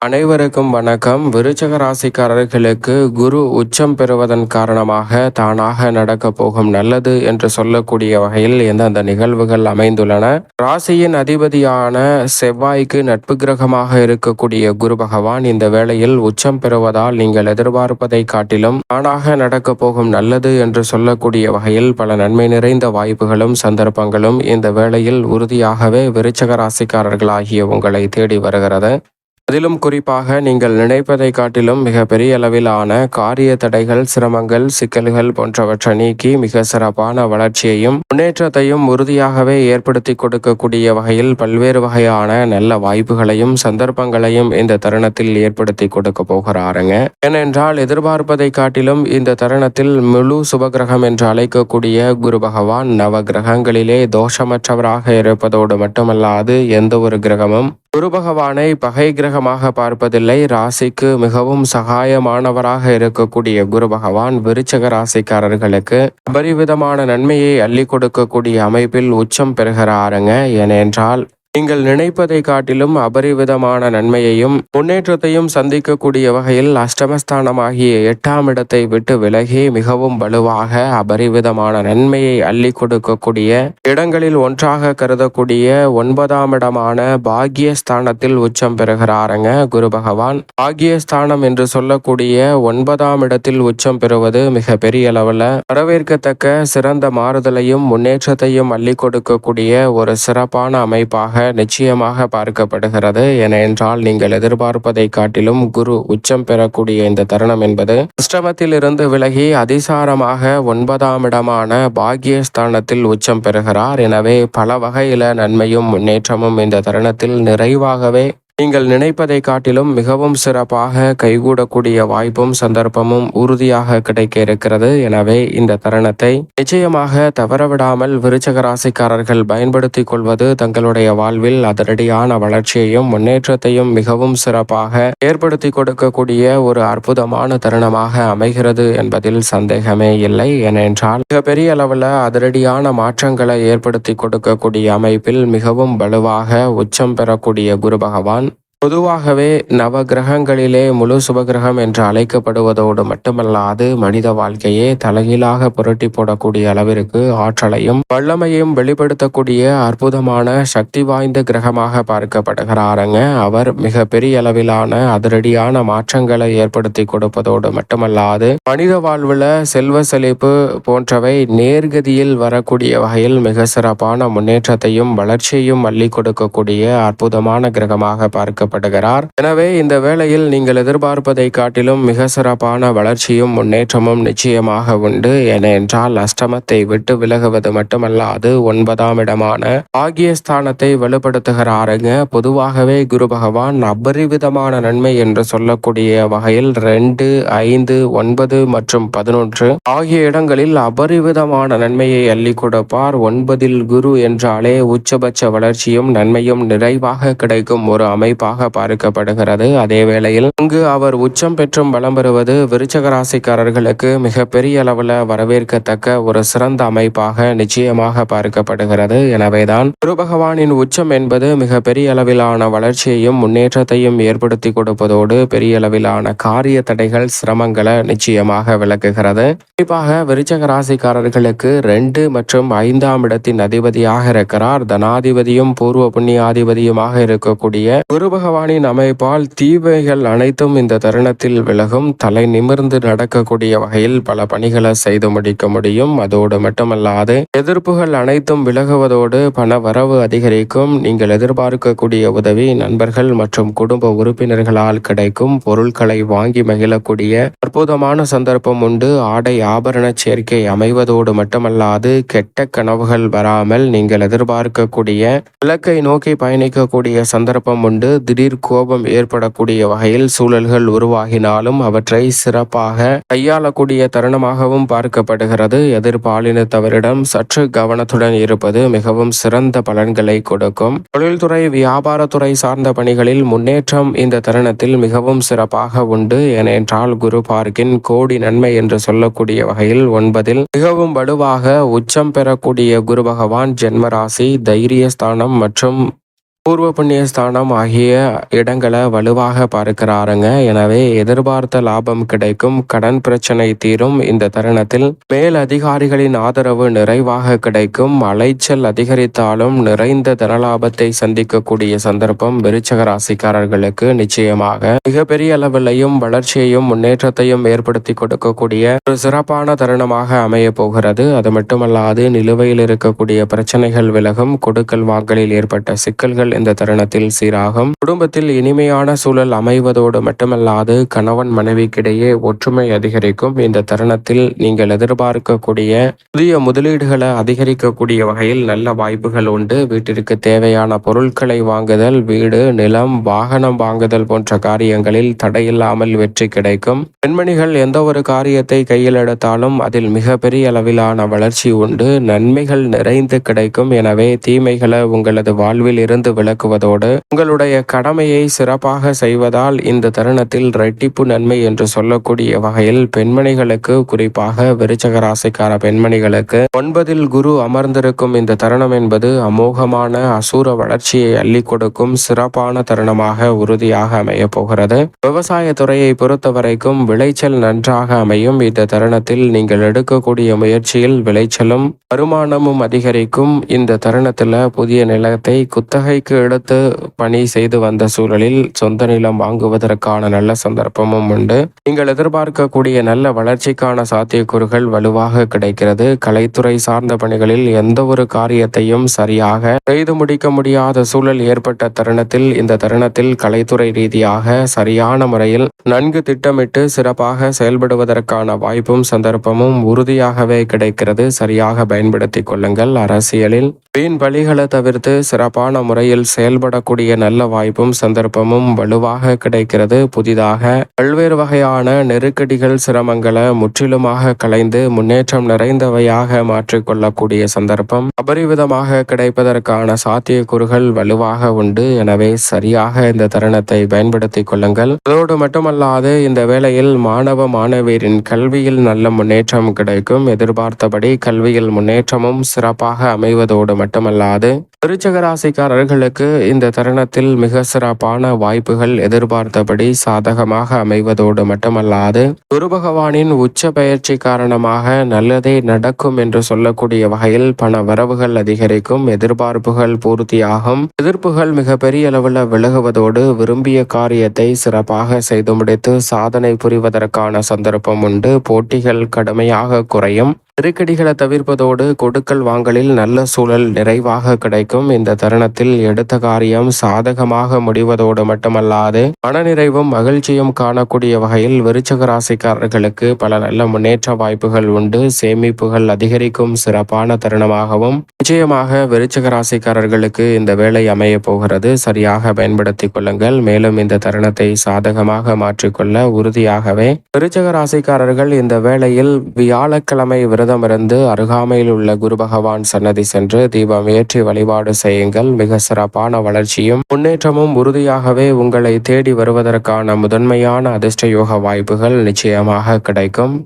அனைவருக்கும் வணக்கம். விருச்சக ராசிக்காரர்களுக்கு குரு உச்சம் பெறுவதன் காரணமாக தானாக நடக்கப் போகும் நல்லது என்று சொல்லக்கூடிய வகையில் எந்தெந்த நிகழ்வுகள் அமைந்துள்ளன. ராசியின் அதிபதியான செவ்வாய்க்கு நட்பு கிரகமாக இருக்கக்கூடிய குரு பகவான் இந்த வேளையில் உச்சம் பெறுவதால் நீங்கள் எதிர்பார்ப்பதை காட்டிலும் தானாக நடக்கப் போகும் நல்லது என்று சொல்லக்கூடிய வகையில் பல நன்மை நிறைந்த வாய்ப்புகளும் சந்தர்ப்பங்களும் இந்த வேளையில் உறுதியாகவே விருச்சக ராசிக்காரர்களாகிய உங்களை தேடி வருகிறது. அதிலும் குறிப்பாக நீங்கள் நினைப்பதை காட்டிலும் மிக பெரிய அளவிலான காரிய தடைகள், சிரமங்கள், சிக்கல்கள் போன்றவற்றை நீக்கி மிக சிறப்பான வளர்ச்சியையும் முன்னேற்றத்தையும் உறுதியாகவே ஏற்படுத்தி கொடுக்கக்கூடிய வகையில் பல்வேறு வகையான நல்ல வாய்ப்புகளையும் சந்தர்ப்பங்களையும் இந்த தருணத்தில் ஏற்படுத்தி கொடுக்க போகிறாருங்க. ஏனென்றால் எதிர்பார்ப்பதை காட்டிலும் இந்த தருணத்தில் முழு சுபகிரகம் என்று அழைக்கக்கூடிய குரு பகவான் நவ கிரகங்களிலே தோஷமற்றவராக இருப்பதோடு மட்டுமல்லாது எந்த ஒரு கிரகமும் குரு பகவானை பகை கிரகமாக பார்ப்பதில்லை. ராசிக்கு மிகவும் சகாயமானவராக இருக்கக்கூடிய குரு பகவான் விருச்சக ராசிக்காரர்களுக்கு அபரிவிதமான நன்மையை அள்ளி கொடுக்கக்கூடிய அமைப்பில் உச்சம் பெறுகிறாருங்க. ஏனென்றால் நீங்கள் நினைப்பதை காட்டிலும் அபரிவிதமான நன்மையையும் முன்னேற்றத்தையும் சந்திக்கக்கூடிய வகையில் அஷ்டமஸ்தானமாகிய 8ஆம் இடத்தை விட்டு விலகி மிகவும் வலுவாக அபரிவிதமான நன்மையை அள்ளி கொடுக்கக்கூடிய இடங்களில் ஒன்றாக கருதக்கூடிய 9ஆம் இடமான பாக்கியஸ்தானத்தில் உச்சம் பெறுகிறாருங்க குரு பகவான். பாக்கியஸ்தானம் என்று சொல்லக்கூடிய 9ஆம் இடத்தில் உச்சம் பெறுவது மிக பெரிய அளவில் வரவேற்கத்தக்க சிறந்த மாறுதலையும் முன்னேற்றத்தையும் அள்ளி கொடுக்கக்கூடிய ஒரு சிறப்பான அமைப்பாக நிச்சயமாக பார்க்கப்படுகிறது. ஏனென்றால் நீங்கள் எதிர்பார்ப்பதை காட்டிலும் குரு உச்சம் பெறக்கூடிய இந்த தருணம் என்பது அஷ்டமத்தில் இருந்து விலகி அதிசாரமாக 9ஆம் இடமான பாக்கியஸ்தானத்தில் உச்சம் பெறுகிறார். எனவே பல வகையில நன்மையும் முன்னேற்றமும் இந்த தருணத்தில் நிறைவாகவே நீங்கள் நினைப்பதை காட்டிலும் மிகவும் சிறப்பாக கைகூடக்கூடிய வாய்ப்பும் சந்தர்ப்பமும் உறுதியாக கிடைக்க இருக்கிறது. எனவே இந்த தருணத்தை நிச்சயமாக தவறவிடாமல் விருச்சக ராசிக்காரர்கள் பயன்படுத்தி கொள்வது தங்களுடைய வாழ்வில் அதிரடியான வளர்ச்சியையும் முன்னேற்றத்தையும் மிகவும் சிறப்பாக ஏற்படுத்தி கொடுக்கக்கூடிய ஒரு அற்புதமான தருணமாக அமைகிறது என்பதில் சந்தேகமே இல்லை. ஏனென்றால் மிகப்பெரிய அளவில் அதிரடியான மாற்றங்களை ஏற்படுத்தி கொடுக்கக்கூடிய அமைப்பில் மிகவும் வலுவாக உச்சம் பெறக்கூடிய குரு பகவான் பொதுவாகவே நவ கிரகங்களிலே முழு சுபகிரகம் என்று அழைக்கப்படுவதோடு மட்டுமல்லாது மனித வாழ்க்கையே தலைகீழாக புரட்டி போடக்கூடிய அளவிற்கு ஆற்றலையும் வல்லமையும் வெளிப்படுத்தக்கூடிய அற்புதமான சக்தி வாய்ந்த கிரகமாக பார்க்கப்படுகிறாருங்க. அவர் மிக பெரிய அளவிலான அதிரடியான மாற்றங்களை ஏற்படுத்தி கொடுப்பதோடு மட்டுமல்லாது மனித வாழ்வுல செல்வ செழிப்பு போன்றவை நேர்கதியில் வரக்கூடிய வகையில் மிக சிறப்பான முன்னேற்றத்தையும் வளர்ச்சியையும் அள்ளி கொடுக்கக்கூடிய அற்புதமான கிரகமாக பார்க்க படுகிறார். எனவே இந்த வேளையில் நீங்கள் எதிர்பார்ப்பதை காட்டிலும் மிக சிறப்பான வளர்ச்சியும் முன்னேற்றமும் நிச்சயமாக உண்டு. ஏனென்றால் அஷ்டமத்தை விட்டு விலகுவது மட்டுமல்லாது 9ஆம் இடமான பாக்கியஸ்தானத்தை வலுப்படுத்துகிறாருங்க. பொதுவாகவே குரு பகவான் அபரிவிதமான நன்மை என்று சொல்லக்கூடிய வகையில் 2, 5, 9 மற்றும் 11 ஆகிய இடங்களில் அபரிவிதமான நன்மையை அள்ளி கொடுப்பார். 9இல் குரு என்றாலே உச்சபட்ச வளர்ச்சியும் நன்மையும் நிறைவாக கிடைக்கும் ஒரு அமைப்பாக பார்க்கப்படுகிறது. அதே வேளையில் அங்கு அவர் உச்சம் பெற்றும் பலம் பெறுவது விருச்சக ராசிக்காரர்களுக்கு மிக பெரிய அளவில் வரவேற்கத்தக்க ஒரு சிறந்த அமைப்பாக நிச்சயமாக பார்க்கப்படுகிறது. எனவேதான் குரு பகவானின் உச்சம் என்பது மிக பெரிய அளவிலான வளர்ச்சியையும் முன்னேற்றத்தையும் ஏற்படுத்தி கொடுப்பதோடு பெரிய அளவிலான காரிய தடைகள் சிரமங்களை நிச்சயமாக விளக்குகிறது. குறிப்பாக விருச்சக ராசிக்காரர்களுக்கு 2 மற்றும் 5ஆம் இடத்தின் அதிபதியாக இருக்கிறார். தனாதிபதியும் பூர்வ புண்ணியாதிபதியுமாக இருக்கக்கூடிய குரு பகவானின் அமைப்பால் தீமைகள் அனைத்தும் இந்த தருணத்தில் விலகும். தலை நிமிர்ந்து நடக்கக்கூடிய வகையில் பல பணிகளை செய்து முடிக்க முடியும். அதோடு மட்டுமல்லாது எதிர்ப்புகள் அனைத்தும் விலகுவதோடு பண வரவு அதிகரிக்கும். நீங்கள் எதிர்பார்க்கக்கூடிய உதவி நண்பர்கள் மற்றும் குடும்ப உறுப்பினர்களால் கிடைக்கும். பொருட்களை வாங்கி மகிழக்கூடிய அற்புதமான சந்தர்ப்பம் உண்டு. ஆடை ஆபரண சேர்க்கை அமைவதோடு மட்டுமல்லாது கெட்ட கனவுகள் வராமல் நீங்கள் எதிர்பார்க்கக்கூடிய இலக்கை நோக்கி பயணிக்கக்கூடிய சந்தர்ப்பம் உண்டு. திடீர் கோபம் ஏற்படக்கூடிய வகையில் சூழல்கள் உருவாகினாலும் அவற்றை சிறப்பாக கையாளக்கூடிய தருணமாகவும் பார்க்கப்படுகிறது. எதிர்பாலினத்தவரிடம் சற்று கவனத்துடன் இருப்பது மிகவும் சிறந்த பலன்களை கொடுக்கும். தொழில்துறை வியாபாரத்துறை சார்ந்த பணிகளில் முன்னேற்றம் இந்த தருணத்தில் மிகவும் சிறப்பாக உண்டு. ஏனென்றால் குரு பார்க்கின் கோடி நன்மை என்று சொல்லக்கூடிய வகையில் 9இல் மிகவும் வலுவாக உச்சம் பெறக்கூடிய குரு பகவான் ஜென்மராசி, தைரியஸ்தானம் மற்றும் பூர்வ புண்ணிய ஸ்தானம் ஆகிய இடங்களை வலுவாக பார்க்கிறாருங்க. எனவே எதிர்பார்த்த லாபம் கிடைக்கும், கடன் பிரச்சனை தீரும். இந்த தருணத்தில் மேல் அதிகாரிகளின் ஆதரவு நிறைவாக கிடைக்கும். அலைச்சல் அதிகரித்தாலும் நிறைந்த தனலாபத்தை சந்திக்கக்கூடிய சந்தர்ப்பம் விருச்சக ராசிக்காரர்களுக்கு நிச்சயமாக மிகப்பெரிய அளவிலையும் வளர்ச்சியையும் முன்னேற்றத்தையும் ஏற்படுத்தி கொடுக்கக்கூடிய ஒரு சிறப்பான தருணமாக அமைய போகிறது. அது மட்டுமல்லாது நிலுவையில் இருக்கக்கூடிய பிரச்சனைகள் விலகும். கொடுக்கல் வாங்கலில் ஏற்பட்ட சிக்கல்கள் இந்த தருணத்தில் சீராகும். குடும்பத்தில் இனிமையான சூழல் அமைவதோடு மட்டுமல்லாது கணவன் மனைவிக்கிடையே ஒற்றுமை அதிகரிக்கும். இந்த தருணத்தில் நீங்கள் எதிர்பார்க்கக்கூடிய புதிய முதலீடுகளை அதிகரிக்கக்கூடிய வகையில் நல்ல வாய்ப்புகள் உண்டு. வீட்டிற்கு தேவையான பொருட்களை வாங்குதல், வீடு, நிலம், வாகனம் வாங்குதல் போன்ற காரியங்களில் தடையில்லாமல் வெற்றி கிடைக்கும். பெண்மணிகள் எந்த ஒரு காரியத்தை கையில் எடுத்தாலும் அதில் மிகப்பெரிய அளவிலான வளர்ச்சி உண்டு. நன்மைகள் நிறைந்து கிடைக்கும். எனவே தீமைகளை உங்களது வாழ்வில் இருந்து விளக்குவதோடு உங்களுடைய கடமையை சிறப்பாக செய்வதால் இந்த தருணத்தில் இரட்டிப்பு நன்மை என்று சொல்லக்கூடிய வகையில் பெண்மணிகளுக்கு, குறிப்பாக விருச்சக ராசிக்கார பெண்மணிகளுக்கு 9ல் குரு அமர்ந்திருக்கும் இந்த தருணம் என்பது அமோகமான அசூர வளர்ச்சியை அள்ளி கொடுக்கும் சிறப்பான தருணமாக உறுதியாக அமைய போகிறது. விவசாய துறையை பொறுத்தவரைக்கும் விளைச்சல் நன்றாக அமையும். இந்த தருணத்தில் நீங்கள் எடுக்கக்கூடிய முயற்சியில் விளைச்சலும் வருமானமும் அதிகரிக்கும். இந்த தருணத்தில் புதிய நிலத்தை குத்தகைக்கு எடுத்து பணி செய்து வந்த சூழலில் சொந்த நிலம் வாங்குவதற்கான நல்ல சந்தர்ப்பமும் உண்டு. நீங்கள் எதிர்பார்க்கக்கூடிய நல்ல வளர்ச்சிக்கான சாத்தியக்கூறுகள் வலுவாக கிடைக்கிறது. கலைத்துறை சார்ந்த பணிகளில் எந்த ஒரு காரியத்தையும் சரியாக செய்து முடிக்க முடியாத சூழல் ஏற்பட்ட தருணத்தில் இந்த தருணத்தில் கலைத்துறை ரீதியாக சரியான முறையில் நன்கு திட்டமிட்டு சிறப்பாக செயல்படுவதற்கான வாய்ப்பும் சந்தர்ப்பமும் உறுதியாகவே கிடைக்கிறது. சரியாக பயன்படுத்திக் கொள்ளுங்கள். அரசியலில் வீண் பலிகளை தவிர்த்து சிறப்பான முறையில் செயல்படக்கூடிய நல்ல வாய்ப்பும் சந்தர்ப்பமும் வலுவாக கிடைக்கிறது. புதிதாக பல்வேறு வகையான நெருக்கடிகள், சிரமங்களை முற்றிலுமாக களைந்து முன்னேற்றம் நிறைந்தவையாக மாற்றிக்கொள்ளக்கூடிய சந்தர்ப்பம் அபரிவிதமாக கிடைப்பதற்கான சாத்தியக்கூறுகள் வலுவாக உண்டு. எனவே சரியாக இந்த தருணத்தை பயன்படுத்திக் கொள்ளுங்கள். அதோடு மட்டுமல்லாது இந்த வேளையில் மாணவ மாணவியரின் கல்வியில் நல்ல முன்னேற்றம் கிடைக்கும். எதிர்பார்த்தபடி கல்வியில் முன்னேற்றமும் சிறப்பாக அமைவதோடு மட்டுமல்லாது விருச்சிக ராசிக்காரர்களுக்கு இந்த தருணத்தில் மிக சிறப்பான வாய்ப்புகள் எதிர்பார்த்தபடி சாதகமாக அமைவதோடு மட்டுமல்லாது குரு பகவானின் உச்ச பயிற்சி காரணமாக நல்லதே நடக்கும் என்று சொல்லக்கூடிய வகையில் பண வரவுகள் அதிகரிக்கும். எதிர்பார்ப்புகள் பூர்த்தியாகும். எதிர்ப்புகள் மிக பெரிய அளவில் விலகுவதோடு விரும்பிய காரியத்தை சிறப்பாக செய்து முடித்து சாதனை புரிவதற்கான சந்தர்ப்பம் உண்டு. போட்டிகள் கடுமையாக குறையும். நெருக்கடிகளை தவிர்ப்பதோடு கொடுக்கல் வாங்கலில் நல்ல சூழல் நிறைவாக கிடைக்கும். இந்த தருணத்தில் எடுத்த காரியம் சாதகமாக முடிவதோடு மட்டுமல்லாது மனநிறைவும் மகிழ்ச்சியும் காணக்கூடிய வகையில் விருச்சிக ராசிக்காரர்களுக்கு பல நல்ல முன்னேற்ற வாய்ப்புகள் உண்டு. சேமிப்புகள் அதிகரிக்கும் சிறப்பான தருணமாகவும் நிச்சயமாக விருச்சிக ராசிக்காரர்களுக்கு இந்த வேலை அமைய போகிறது. சரியாக பயன்படுத்திக் கொள்ளுங்கள். மேலும் இந்த தருணத்தை சாதகமாக மாற்றிக்கொள்ள உறுதியாகவே விருச்சிக ராசிக்காரர்கள் இந்த வேளையில் வியாழக்கிழமை விரதமிருந்து அருகாமையில் உள்ள குரு பகவான் சன்னதி சென்று தீபம் ஏற்றி வழிபாடு செய்யுங்கள். மிக சிறப்பான வளர்ச்சியும் முன்னேற்றமும் உறுதியாகவே உங்களை தேடி வருவதற்கான முதன்மையான அதிர்ஷ்ட யோக வாய்ப்புகள் நிச்சயமாக கிடைக்கும்.